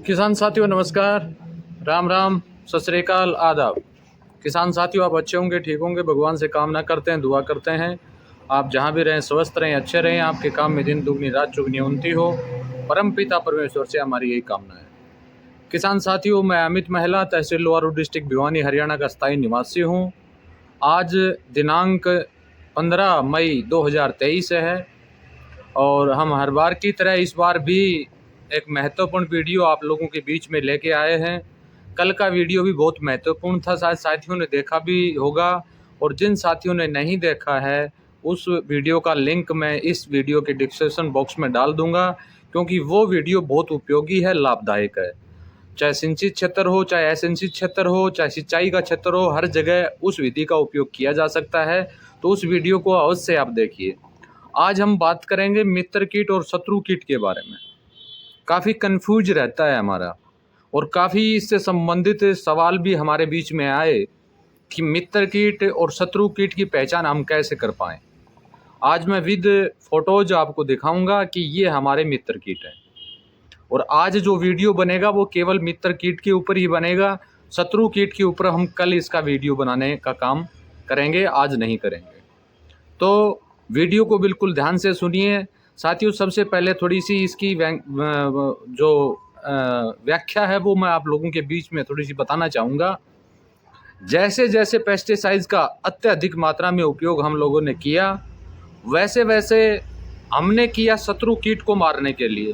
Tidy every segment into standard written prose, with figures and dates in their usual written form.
किसान साथियों नमस्कार, राम राम, सत श्री अकाल, आदाब। किसान साथियों आप अच्छे होंगे, ठीक होंगे, भगवान से कामना करते हैं, दुआ करते हैं आप जहां भी रहें स्वस्थ रहें, अच्छे रहें, आपके काम में दिन दुगनी रात चुगनी उन्नति हो। परम पिता परमेश्वर से हमारी यही कामना है। किसान साथियों, मैं अमित महिला, तहसील लोहारू, डिस्ट्रिक्ट भिवानी, हरियाणा का स्थायी निवासी हूँ। आज दिनांक 15 मई 2023 है और हम हर बार की तरह इस बार भी एक महत्वपूर्ण वीडियो आप लोगों के बीच में लेके आए हैं। कल का वीडियो भी बहुत महत्वपूर्ण था, शायद साथियों ने देखा भी होगा, और जिन साथियों ने नहीं देखा है उस वीडियो का लिंक मैं इस वीडियो के डिस्क्रिप्शन बॉक्स में डाल दूंगा, क्योंकि वो वीडियो बहुत उपयोगी है, लाभदायक है। चाहे सिंचित क्षेत्र हो, चाहे असिंचित क्षेत्र हो, चाहे सिंचाई का क्षेत्र हो, हर जगह उस विधि का उपयोग किया जा सकता है। तो उस वीडियो को अवश्य आप देखिए। आज हम बात करेंगे मित्र कीट और शत्रु कीट के बारे में। काफ़ी कंफ्यूज रहता है हमारा, और काफ़ी इससे संबंधित सवाल भी हमारे बीच में आए कि मित्र कीट और शत्रु कीट की पहचान हम कैसे कर पाएँ। आज मैं विद फोटोज आपको दिखाऊंगा कि ये हमारे मित्र कीट हैं, और आज जो वीडियो बनेगा वो केवल मित्र कीट के ऊपर ही बनेगा। शत्रु कीट के ऊपर हम कल इसका वीडियो बनाने का काम करेंगे, आज नहीं करेंगे। तो वीडियो को बिल्कुल ध्यान से सुनिए साथियों। सबसे पहले थोड़ी सी इसकी जो व्याख्या है वो मैं आप लोगों के बीच में थोड़ी सी बताना चाहूँगा। जैसे जैसे पेस्टिसाइड्स का अत्यधिक मात्रा में उपयोग हम लोगों ने किया, वैसे वैसे हमने किया शत्रु कीट को मारने के लिए,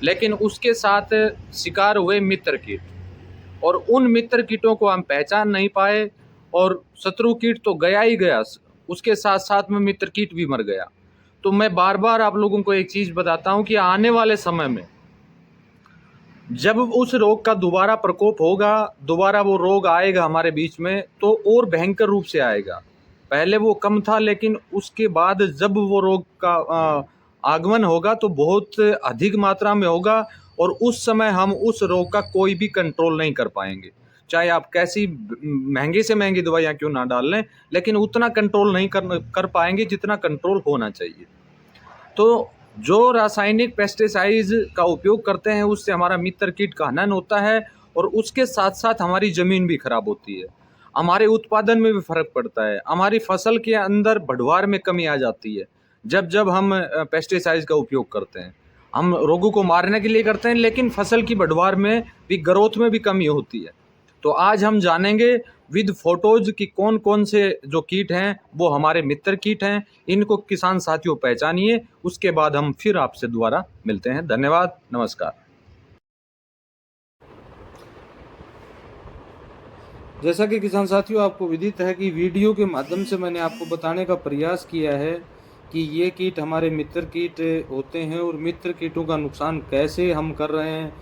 लेकिन उसके साथ शिकार हुए मित्र कीट, और उन मित्र कीटों को हम पहचान नहीं पाए, और शत्रु कीट तो गया ही गया, उसके साथ साथ में मित्र कीट भी मर गया। तो मैं बार बार आप लोगों को एक चीज़ बताता हूं कि आने वाले समय में जब उस रोग का दोबारा प्रकोप होगा, दोबारा वो रोग आएगा हमारे बीच में, तो और भयंकर रूप से आएगा। पहले वो कम था, लेकिन उसके बाद जब वो रोग का आगमन होगा तो बहुत अधिक मात्रा में होगा, और उस समय हम उस रोग का कोई भी कंट्रोल नहीं कर पाएंगे। चाहे आप कैसी महंगी से महंगी दवाइयाँ क्यों ना डाल लें, लेकिन उतना कंट्रोल नहीं कर पाएंगे जितना कंट्रोल होना चाहिए। तो जो रासायनिक पेस्टिसाइड्स का उपयोग करते हैं उससे हमारा मित्र कीट का हनन होता है, और उसके साथ साथ हमारी ज़मीन भी खराब होती है, हमारे उत्पादन में भी फर्क पड़ता है, हमारी फसल के अंदर बढ़वार में कमी आ जाती है। जब जब हम पेस्टिसाइड्स का उपयोग करते हैं, हम रोगों को मारने के लिए करते हैं, लेकिन फसल की बढ़वार में भी, ग्रोथ में भी कमी होती है। तो आज हम जानेंगे विद फोटोज कि कौन कौन से जो कीट हैं वो हमारे मित्र कीट हैं। इनको किसान साथियों पहचानिए, उसके बाद हम फिर आपसे दोबारा मिलते हैं। धन्यवाद, नमस्कार। जैसा कि किसान साथियों आपको विदित है कि वीडियो के माध्यम से मैंने आपको बताने का प्रयास किया है कि ये कीट हमारे मित्र कीट होते हैं, और मित्र कीटों का नुकसान कैसे हम कर रहे हैं,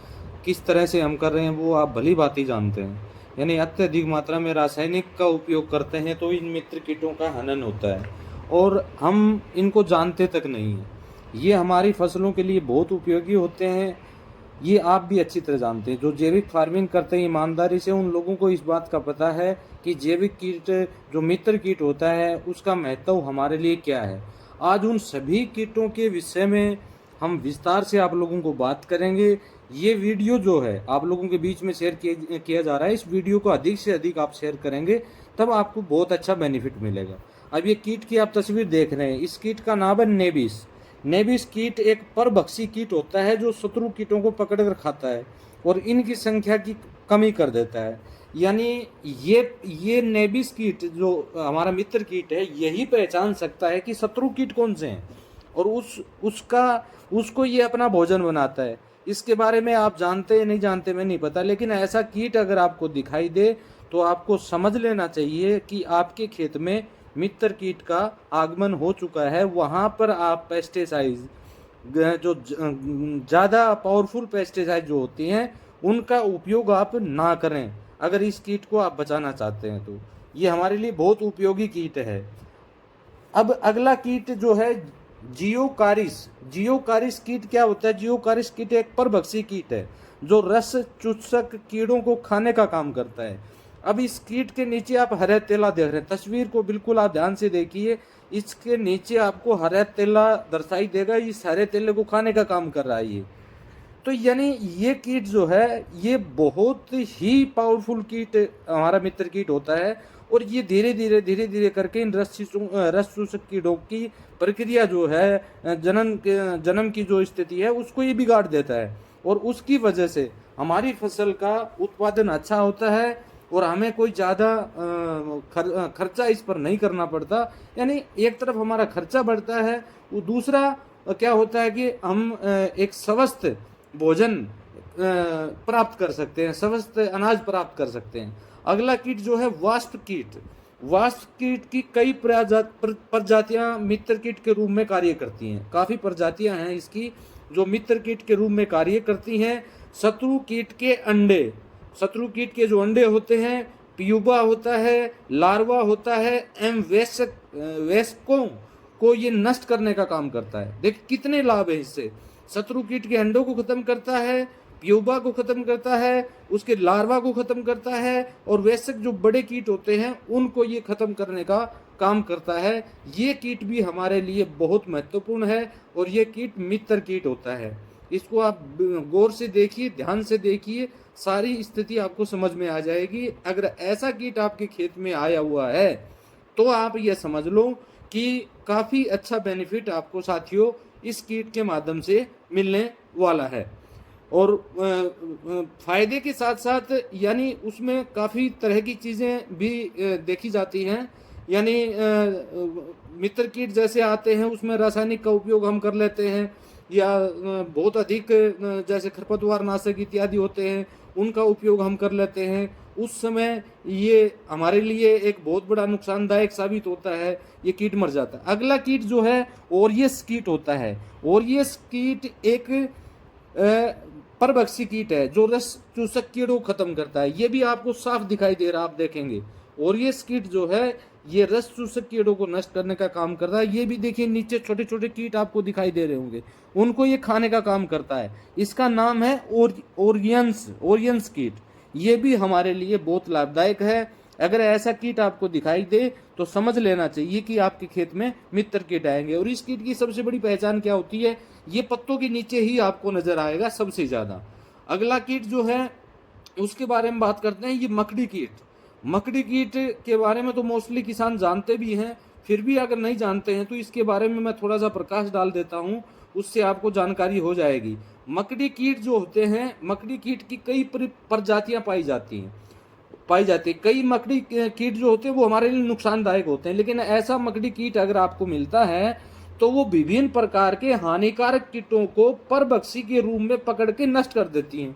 किस तरह से हम कर रहे हैं, वो आप भली भांति जानते हैं। यानी अत्यधिक मात्रा में रासायनिक का उपयोग करते हैं तो इन मित्र कीटों का हनन होता है, और हम इनको जानते तक नहीं हैं। ये हमारी फसलों के लिए बहुत उपयोगी होते हैं, ये आप भी अच्छी तरह जानते हैं। जो जैविक फार्मिंग करते हैं ईमानदारी से, उन लोगों को इस बात का पता है कि जैविक कीट जो मित्र कीट होता है उसका महत्व हमारे लिए क्या है। आज उन सभी कीटों के विषय में हम विस्तार से आप लोगों को बात करेंगे। ये वीडियो जो है आप लोगों के बीच में शेयर किया जा रहा है, इस वीडियो को अधिक से अधिक आप शेयर करेंगे तब आपको बहुत अच्छा बेनिफिट मिलेगा। अब ये कीट की आप तस्वीर देख रहे हैं, इस कीट का नाम है नेबिस। नेबिस कीट एक परभक्षी कीट होता है जो शत्रु कीटों को पकड़कर खाता है और इनकी संख्या की कमी कर देता है। यानी ये नेबिस कीट जो हमारा मित्र कीट है यही पहचान सकता है कि शत्रु कीट कौन से हैं, और उसको ये अपना भोजन बनाता है। इसके बारे में आप जानते हैं नहीं जानते मैं नहीं पता, लेकिन ऐसा कीट अगर आपको दिखाई दे तो आपको समझ लेना चाहिए कि आपके खेत में मित्र कीट का आगमन हो चुका है। वहाँ पर आप पेस्टिसाइड जो ज़्यादा पावरफुल पेस्टिसाइड जो होती हैं उनका उपयोग आप ना करें अगर इस कीट को आप बचाना चाहते हैं। तो ये हमारे लिए बहुत उपयोगी कीट है। अब अगला कीट जो है जियोकारिस। जियोकारिस कीट क्या होता है? जियोकारिस कीट एक परभक्षी कीट है जो रस चूसक कीड़ों को खाने का काम करता है। अब इस कीट के नीचे आप हरा तेला देख रहे हैं, तस्वीर को बिल्कुल आप ध्यान से देखिए। इसके नीचे आपको हरा तेला दर्शाई देगा, इस हरे तेले को खाने का काम कर रहा है ये। तो यानी ये कीट जो है ये बहुत ही पावरफुल कीट हमारा मित्र कीट होता है, और ये धीरे धीरे करके इन रस चूसक कीटों की प्रक्रिया जो है जन्म की जो स्थिति है उसको ये बिगाड़ देता है, और उसकी वजह से हमारी फसल का उत्पादन अच्छा होता है और हमें कोई ज़्यादा खर्चा इस पर नहीं करना पड़ता। यानी एक तरफ हमारा खर्चा बढ़ता है, वो दूसरा क्या होता है कि हम एक स्वस्थ भोजन प्राप्त कर सकते हैं, स्वस्थ अनाज प्राप्त कर सकते हैं। अगला कीट जो है वास्प कीट। वास्प कीट की कई प्रजातियां मित्र कीट के रूप में कार्य करती हैं। काफ़ी प्रजातियां हैं इसकी जो मित्र कीट के रूप में कार्य करती हैं। शत्रु कीट के अंडे, शत्रु कीट के जो अंडे होते हैं, प्यूबा होता है, लार्वा होता है, वेस्कों को ये नष्ट करने का काम करता है। देखिए कितने लाभ है इससे। शत्रु कीट के अंडों को खत्म करता है, प्यूबा को खत्म करता है, उसके लार्वा को खत्म करता है, और वैसे जो बड़े कीट होते हैं उनको ये खत्म करने का काम करता है। ये कीट भी हमारे लिए बहुत महत्वपूर्ण है, और ये कीट मित्र कीट होता है। इसको आप गौर से देखिए, ध्यान से देखिए, सारी स्थिति आपको समझ में आ जाएगी। अगर ऐसा कीट आपके खेत में आया हुआ है तो आप ये समझ लो कि काफ़ी अच्छा बेनिफिट आपको साथियों इस कीट के माध्यम से मिलने वाला है। और फायदे के साथ साथ यानी उसमें काफ़ी तरह की चीज़ें भी देखी जाती हैं। यानी मित्र कीट जैसे आते हैं उसमें रासायनिक का उपयोग हम कर लेते हैं, या बहुत अधिक जैसे खरपतवार नाशक इत्यादि होते हैं उनका उपयोग हम कर लेते हैं। उस समय ये हमारे लिए एक बहुत बड़ा नुकसानदायक साबित होता है, ये कीट मर जाता है। अगला कीट जो है ओरियस कीट होता है। ओरियस कीट एक परभक्षी कीट है जो रस चूसक कीड़ों को खत्म करता है। ये भी आपको साफ दिखाई दे रहा है, आप देखेंगे ओरियस कीट जो है ये रस चूसक कीड़ों को नष्ट करने का काम करता है। ये भी देखिए नीचे छोटे छोटे कीट आपको दिखाई दे रहे होंगे, उनको ये खाने का काम करता है। इसका नाम है ओरियंस कीट। ये भी हमारे लिए बहुत लाभदायक है। अगर ऐसा कीट आपको दिखाई दे तो समझ लेना चाहिए कि आपके खेत में मित्र कीट आएंगे। और इस कीट की सबसे बड़ी पहचान क्या होती है, ये पत्तों के नीचे ही आपको नजर आएगा सबसे ज्यादा। अगला कीट जो है उसके बारे में बात करते हैं, ये मकड़ी कीट। मकड़ी कीट के बारे में तो मोस्टली किसान जानते भी हैं, फिर भी अगर नहीं जानते हैं तो इसके बारे में मैं थोड़ा सा प्रकाश डाल देता हूं, उससे आपको जानकारी हो जाएगी। मकड़ी कीट जो होते हैं, मकड़ी कीट की कई प्रजातियां पाई जाती हैं। कई मकड़ी कीट जो होते हैं वो हमारे लिए नुकसानदायक होते हैं, लेकिन ऐसा मकड़ी कीट अगर आपको मिलता है तो वो विभिन्न प्रकार के हानिकारक कीटों को परभक्षी के रूप में पकड़ के नष्ट कर देती हैं।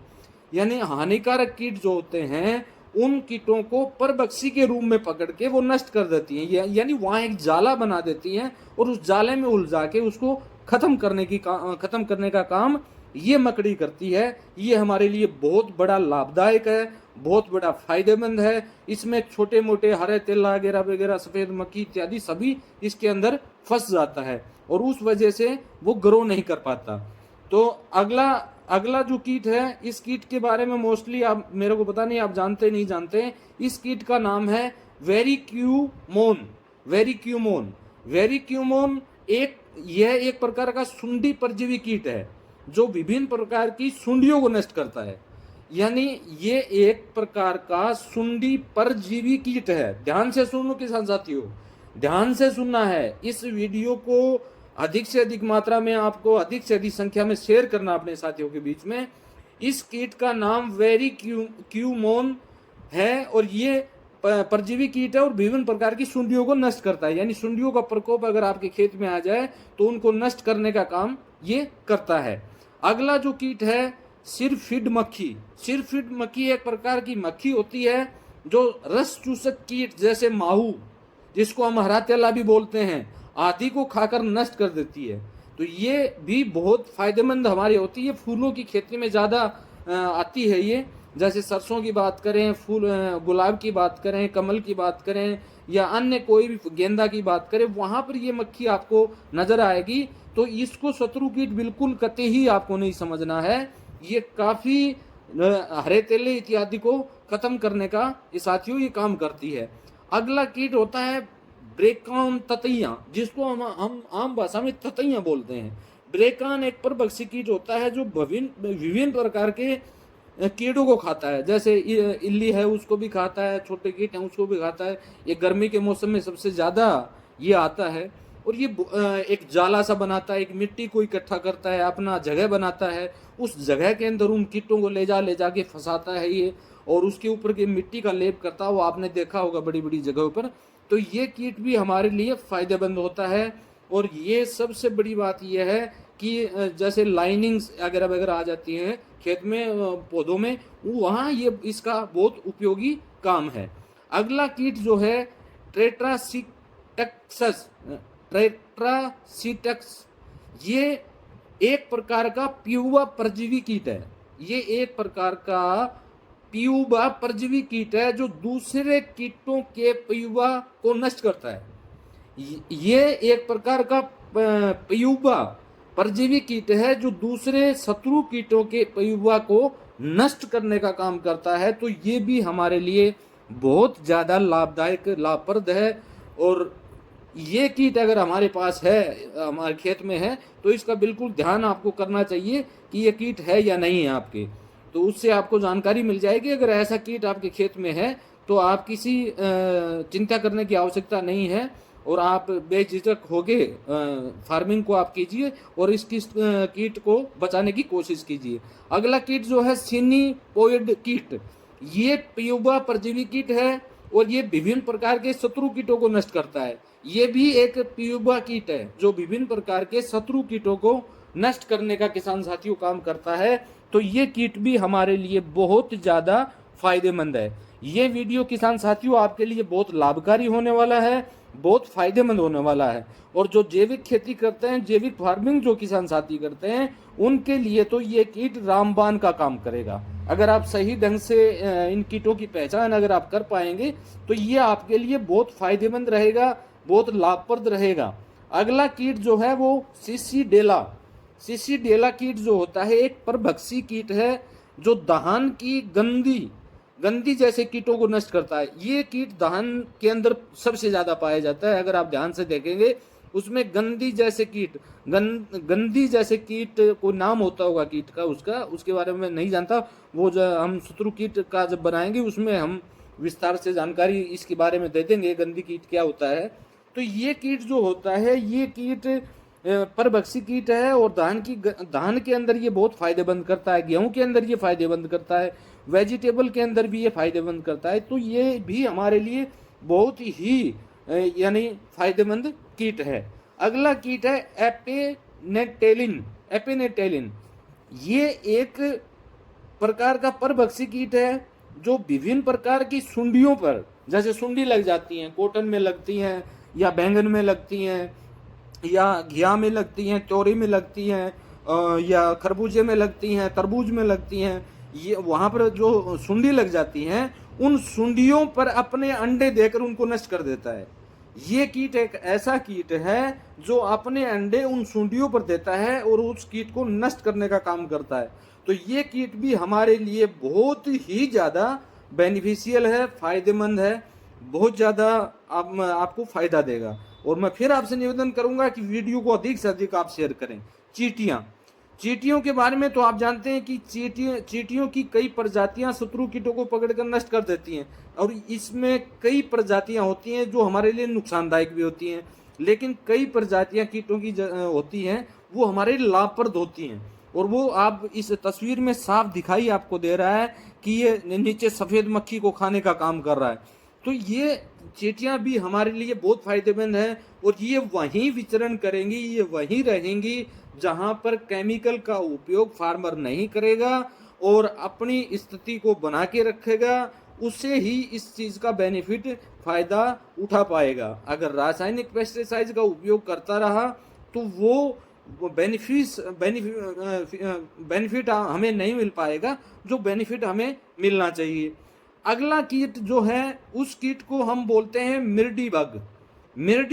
यानी हानिकारक कीट जो होते हैं उन कीटों को परभक्षी के रूप में पकड़ के वो नष्ट कर देती हैं। यानी वहां एक जाला बना देती हैं और उस जाले में उलझा के उसको खत्म करने का काम ये मकड़ी करती है। ये हमारे लिए बहुत बड़ा लाभदायक है, बहुत बड़ा फायदेमंद है। इसमें छोटे मोटे हरे तेला वगैरह वगैरह, सफेद मक्खी इत्यादि सभी इसके अंदर फंस जाता है और उस वजह से वो ग्रो नहीं कर पाता। तो अगला जो कीट है, इस कीट के बारे में मोस्टली आप, मेरे को पता नहीं आप जानते नहीं जानते, इस कीट का नाम है वेरिक्यूमोन। वेरिक्यूमोन यह एक प्रकार का सुंडी परजीवी कीट है जो विभिन्न प्रकार की सुंडियों को नष्ट करता है। यानी ये एक प्रकार का सुंडी परजीवी कीट है। ध्यान से सुनो किसान साथियों, ध्यान से सुनना है। इस वीडियो को अधिक से अधिक मात्रा में, आपको अधिक से अधिक संख्या में शेयर करना अपने साथियों के बीच में। इस कीट का नाम वेरिक्यूमोन है और ये परजीवी कीट है और विभिन्न प्रकार की सुंडियों को नष्ट करता है। यानी सुंडियों का प्रकोप अगर आपके खेत में आ जाए तो उनको नष्ट करने का काम ये करता है। अगला जो कीट है सिरफिड मक्खी। सिरफिड मक्खी एक प्रकार की मक्खी होती है जो रस चूसक कीट जैसे माहू, जिसको हम हरा तेला भी बोलते हैं, आदि को खाकर नष्ट कर देती है। तो ये भी बहुत फायदेमंद हमारी होती है। फूलों की खेती में ज़्यादा आती है ये, जैसे सरसों की बात करें, फूल गुलाब की बात करें, कमल की बात करें, या अन्य कोई भी गेंदा की बात करें, वहाँ पर ये मक्खी आपको नजर आएगी। तो इसको शत्रु कीट बिल्कुल कतई ही आपको नहीं समझना है। ये काफ़ी हरे तेले इत्यादि को खत्म करने का साथियों ये काम करती है। अगला कीट होता है ब्रेकॉन ततैया, जिसको हम आम भाषा में ततैया बोलते हैं। ब्रेकान एक परभक्षी कीट होता है जो विभिन्न विभिन्न प्रकार के कीड़ों को खाता है, जैसे इल्ली है उसको भी खाता है, छोटे कीट हैं उसको भी खाता है। ये गर्मी के मौसम में सबसे ज़्यादा ये आता है और ये एक जाला सा बनाता है, एक मिट्टी को इकट्ठा करता है, अपना जगह बनाता है, उस जगह के अंदर उन कीटों को ले जा के फंसाता है ये, और उसके ऊपर के मिट्टी का लेप करता है, वो आपने देखा होगा बड़ी बड़ी जगहों पर। तो ये कीट भी हमारे लिए फ़ायदेमंद होता है। और ये सबसे बड़ी बात यह है कि जैसे लाइनिंग्स अगर आ जाती हैं खेत में, पौधों में, वहाँ ये इसका बहुत उपयोगी काम है। अगला कीट जो है ट्रेट्रासीटक्स, ये एक प्रकार का प्यूबा परजीवी कीट है। ये एक प्रकार का प्यूबा परजीवी कीट है जो दूसरे कीटों के प्यूबा को नष्ट करता है। ये एक प्रकार का प्यूबा परजीवी कीट है जो दूसरे शत्रु कीटों के प्यूबा को नष्ट करने का काम करता है। तो ये भी हमारे लिए बहुत ज़्यादा लाभदायक, लाभप्रद है। और ये कीट अगर हमारे पास है, हमारे खेत में है, तो इसका बिल्कुल ध्यान आपको करना चाहिए कि ये कीट है या नहीं है आपके, तो उससे आपको जानकारी मिल जाएगी। अगर ऐसा कीट आपके खेत में है तो आप किसी चिंता करने की आवश्यकता नहीं है, और आप बेझिझक होके फार्मिंग को आप कीजिए और इस कीट को बचाने की कोशिश कीजिए। अगला कीट जो है सिनीपोइड कीट, ये प्यूबा परजीवी कीट है और ये विभिन्न प्रकार के शत्रु कीटों को नष्ट करता है। ये भी एक प्यूबा कीट है जो विभिन्न प्रकार के शत्रु कीटों को नष्ट करने का किसान साथियों काम करता है। तो ये कीट भी हमारे लिए बहुत ज़्यादा फायदेमंद है। ये वीडियो किसान साथियों आपके लिए बहुत लाभकारी होने वाला है, बहुत फायदेमंद होने वाला है। और जो जैविक खेती करते हैं, जैविक फार्मिंग जो किसान साथी करते हैं, उनके लिए तो ये कीट रामबाण का काम करेगा। अगर आप सही ढंग से इन कीटों की पहचान अगर आप कर पाएंगे तो ये आपके लिए बहुत फायदेमंद रहेगा, बहुत लाभप्रद रहेगा। अगला कीट जो है वो सीसीडेला कीट जो होता है एक परभक्षी कीट है जो धान की गंदी जैसे कीटों को नष्ट करता है। ये कीट धान के अंदर सबसे ज्यादा पाया जाता है। अगर आप ध्यान से देखेंगे उसमें गंदी जैसे कीट कोई नाम होता होगा कीट का, उसके बारे में नहीं जानता, वो जो हम शत्रु कीट का जब बनाएंगे उसमें हम विस्तार से जानकारी इसके बारे में दे देंगे, गंदी कीट क्या होता है। तो ये कीट जो होता है ये कीट परभक्षी कीट है और धान के अंदर ये बहुत फायदेमंद करता है, गेहूं के अंदर ये फायदेमंद करता है, वेजिटेबल के अंदर भी ये फायदेमंद करता है। तो ये भी हमारे लिए बहुत ही यानी फायदेमंद कीट है। अगला कीट है एपिनेटेलिन। ये एक प्रकार का परभक्षी कीट है जो विभिन्न प्रकार की सुंडियों पर, जैसे सुंडी लग जाती हैं, कॉटन में लगती हैं या बैंगन में लगती हैं या घिया में लगती हैं, तोरी में लगती हैं, या खरबूजे में लगती हैं, तरबूज में लगती हैं, ये वहाँ पर जो सुंडी लग जाती हैं उन सुंडियों पर अपने अंडे देकर उनको नष्ट कर देता है। ये कीट एक ऐसा कीट है जो अपने अंडे उन सुंडियों पर देता है और उस कीट को नष्ट करने का काम करता है। तो ये कीट भी हमारे लिए बहुत ही ज़्यादा बेनिफिशियल है, फायदेमंद है, बहुत ज़्यादा आपको फायदा देगा। और मैं फिर आपसे निवेदन करूंगा कि वीडियो को अधिक से अधिक आप शेयर करें। चींटियों के बारे में तो आप जानते हैं कि चींटियों की कई प्रजातियां शत्रु कीटों को पकड़कर नष्ट कर देती हैं, और इसमें कई प्रजातियां होती हैं जो हमारे लिए नुकसानदायक भी होती हैं, लेकिन कई प्रजातियां कीटों की होती हैं वो हमारे लिए लाभप्रद होती हैं। और वो आप इस तस्वीर में साफ दिखाई आपको दे रहा है कि ये नीचे सफ़ेद मक्खी को खाने का काम कर रहा है। तो ये चींटियां भी हमारे लिए बहुत फायदेमंद हैं और ये वहीं विचरण करेंगी, ये वहीं रहेंगी जहां पर केमिकल का उपयोग फार्मर नहीं करेगा और अपनी स्थिति को बना के रखेगा, उससे ही इस चीज़ का बेनिफिट फायदा उठा पाएगा। अगर रासायनिक पेस्टिसाइड का उपयोग करता रहा तो वो बेनिफिट हमें नहीं मिल पाएगा जो बेनिफिट हमें मिलना चाहिए। अगला कीट जो है उस कीट को हम बोलते हैं मिर्डी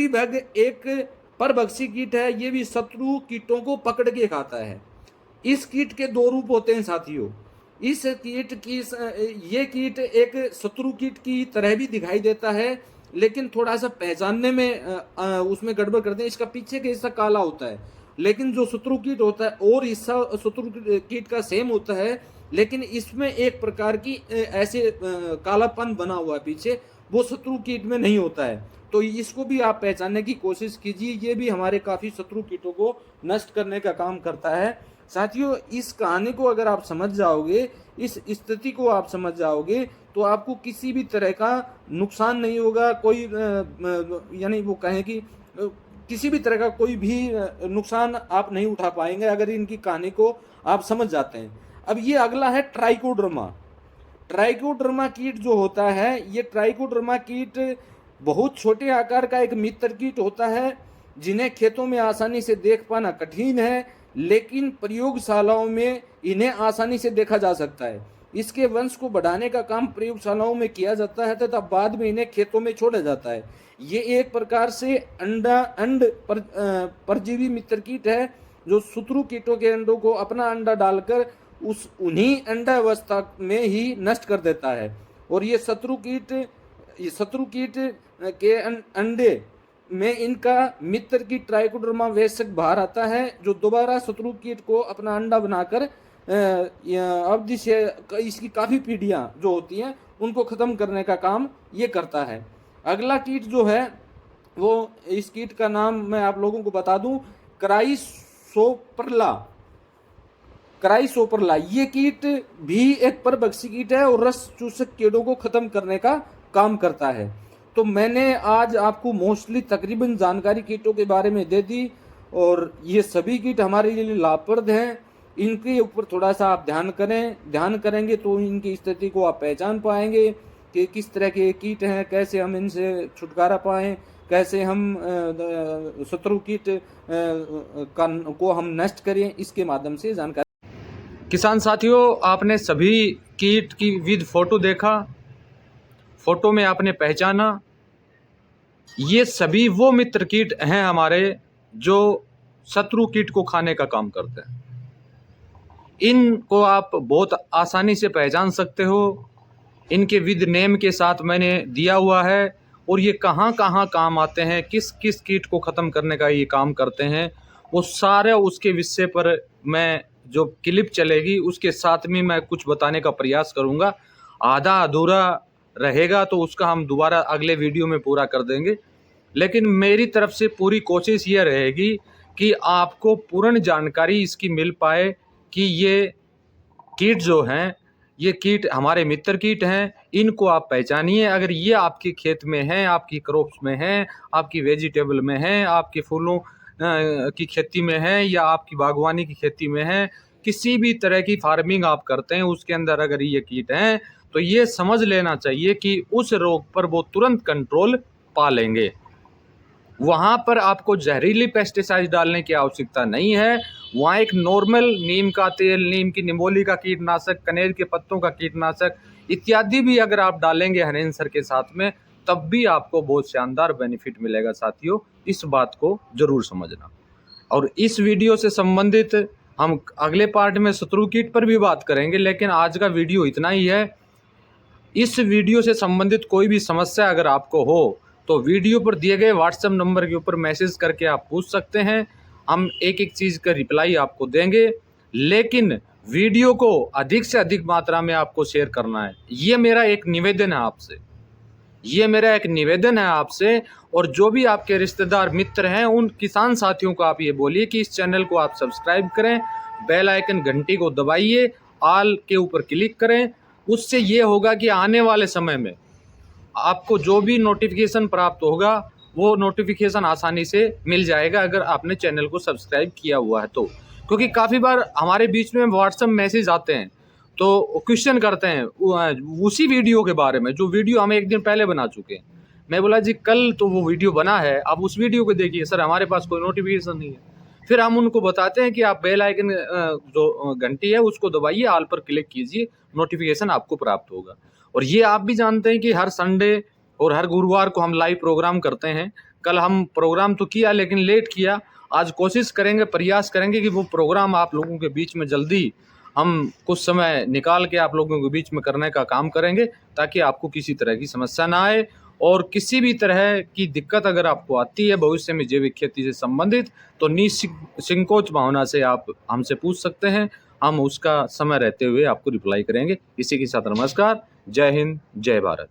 बग एक परभक्षी कीट है। ये भी शत्रु कीटों को पकड़ के खाता है। इस कीट के दो रूप होते हैं साथियों। ये कीट एक शत्रु कीट की तरह भी दिखाई देता है, लेकिन थोड़ा सा पहचानने में उसमें गड़बड़ करते हैं। इसका पीछे का हिस्सा काला होता है लेकिन जो शत्रु कीट होता है और हिस्सा शत्रु कीट का सेम होता है, लेकिन इसमें एक प्रकार की ऐसे कालापन बना हुआ है पीछे, वो शत्रु कीट में नहीं होता है। तो इसको भी आप पहचानने की कोशिश कीजिए, ये भी हमारे काफ़ी शत्रु कीटों को नष्ट करने का काम करता है। साथियों, इस कहानी को अगर आप समझ जाओगे, इस स्थिति को आप समझ जाओगे, तो आपको किसी भी तरह का नुकसान नहीं होगा। कोई यानी वो कहें कि किसी भी तरह का कोई भी नुकसान आप नहीं उठा पाएंगे अगर इनकी कहानी को आप समझ जाते हैं। अब ये अगला है ट्राइकोडर्मा। ट्राइकोडर्मा कीट जो होता है, ये ट्राइकोडर्मा कीट बहुत छोटे आकार का एक मित्र कीट होता है, जिन्हें खेतों में आसानी से देख पाना कठिन है, लेकिन प्रयोगशालाओं में इन्हें आसानी से देखा जा सकता है। इसके वंश को बढ़ाने का काम प्रयोगशालाओं में किया जाता है तथा बाद में इन्हें खेतों में छोड़ा जाता है। ये एक प्रकार से परजीवी मित्र कीट है, जो शत्रु कीटों के अंडों को अपना अंडा डालकर उन्हीं अंडावस्था में ही नष्ट कर देता है। और ये शत्रु कीट के अंडे में इनका मित्र कीट ट्राइकोडर्मा वयस्क बाहर आता है, जो दोबारा शत्रु कीट को अपना अंडा बनाकर अवधि से इसकी काफ़ी पीढ़ियाँ जो होती हैं उनको ख़त्म करने का काम ये करता है। अगला कीट जो है वो, इस कीट का नाम मैं आप लोगों को बता दूं, क्राइसोपरला। ये कीट भी एक परभक्षी कीट है और रस चूसक कीड़ों को खत्म करने का काम करता है। तो मैंने आज आपको मोस्टली तकरीबन जानकारी कीटों के बारे में दे दी, और ये सभी कीट हमारे लिए लाभप्रद हैं। इनके ऊपर थोड़ा सा आप ध्यान करेंगे तो इनकी स्थिति को आप पहचान पाएंगे कि किस तरह के कीट हैं, कैसे हम इनसे छुटकारा पाएं, कैसे हम शत्रु कीट को हम नष्ट करें, इसके माध्यम से जानकारी। किसान साथियों, आपने सभी कीट की विद फोटो देखा, फोटो में आपने पहचाना, ये सभी वो मित्र कीट हैं हमारे जो शत्रु कीट को खाने का काम करते हैं। इनको आप बहुत आसानी से पहचान सकते हो, इनके विद नेम के साथ मैंने दिया हुआ है, और ये कहाँ कहाँ काम आते हैं, किस किस कीट को ख़त्म करने का ये काम करते हैं, वो सारे उसके विषय पर मैं जो क्लिप चलेगी उसके साथ में मैं कुछ बताने का प्रयास करूँगा। आधा अधूरा रहेगा तो उसका हम दोबारा अगले वीडियो में पूरा कर देंगे, लेकिन मेरी तरफ से पूरी कोशिश ये रहेगी कि आपको पूर्ण जानकारी इसकी मिल पाए कि ये कीट जो हैं, ये कीट हमारे मित्र कीट हैं। इनको आप पहचानिए। अगर ये आपके खेत में हैं, आपकी क्रॉप्स में हैं, आपकी वेजिटेबल में हैं, आपके फूलों की खेती में हैं, या आपकी बागवानी की खेती में हैं, किसी भी तरह की फार्मिंग आप करते हैं उसके अंदर अगर ये कीट हैं, तो ये समझ लेना चाहिए कि उस रोग पर वो तुरंत कंट्रोल पा लेंगे। वहाँ पर आपको जहरीली पेस्टिसाइड डालने की आवश्यकता नहीं है। वहाँ एक नॉर्मल नीम का तेल, नीम की निमोली का कीटनाशक, कनेर के पत्तों का कीटनाशक इत्यादि भी अगर आप डालेंगे हरेंसर के साथ में, तब भी आपको बहुत शानदार बेनिफिट मिलेगा। साथियों, इस बात को जरूर समझना। और इस वीडियो से संबंधित हम अगले पार्ट में शत्रु कीट पर भी बात करेंगे, लेकिन आज का वीडियो इतना ही है। इस वीडियो से संबंधित कोई भी समस्या अगर आपको हो तो वीडियो पर दिए गए व्हाट्सएप नंबर के ऊपर मैसेज करके आप पूछ सकते हैं। हम एक एक चीज़ का रिप्लाई आपको देंगे, लेकिन वीडियो को अधिक से अधिक मात्रा में आपको शेयर करना है। ये मेरा एक निवेदन है आपसे। और जो भी आपके रिश्तेदार मित्र हैं, उन किसान साथियों को आप ये बोलिए कि इस चैनल को आप सब्सक्राइब करें, बेल आइकन घंटी को दबाइए, ऑल के ऊपर क्लिक करें। उससे ये होगा कि आने वाले समय में आपको जो भी नोटिफिकेशन प्राप्त होगा वो नोटिफिकेशन आसानी से मिल जाएगा अगर आपने चैनल को सब्सक्राइब किया हुआ है तो। क्योंकि काफ़ी बार हमारे बीच में व्हाट्सएप मैसेज आते हैं तो क्वेश्चन करते हैं उसी वीडियो के बारे में, जो वीडियो हम एक दिन पहले बना चुके हैं। मैं बोला जी कल तो वो वीडियो बना है, आप उस वीडियो को देखिए। सर हमारे पास कोई नोटिफिकेशन नहीं है। फिर हम उनको बताते हैं कि आप बेल आइकन जो घंटी है उसको दबाइए, ऑल पर क्लिक कीजिए, नोटिफिकेशन आपको प्राप्त होगा। और ये आप भी जानते हैं कि हर संडे और हर गुरुवार को हम लाइव प्रोग्राम करते हैं। कल हम प्रोग्राम तो किया लेकिन लेट किया। आज कोशिश करेंगे, प्रयास करेंगे कि वो प्रोग्राम आप लोगों के बीच में जल्दी हम कुछ समय निकाल के आप लोगों के बीच में करने का काम करेंगे, ताकि आपको किसी तरह की समस्या ना आए और किसी भी तरह की दिक्कत अगर आपको आती है भविष्य में जैविक खेती से संबंधित, तो निसंकोच भावना से आप हमसे पूछ सकते हैं। हम उसका समय रहते हुए आपको रिप्लाई करेंगे। इसी के साथ नमस्कार, जय हिंद, जय भारत।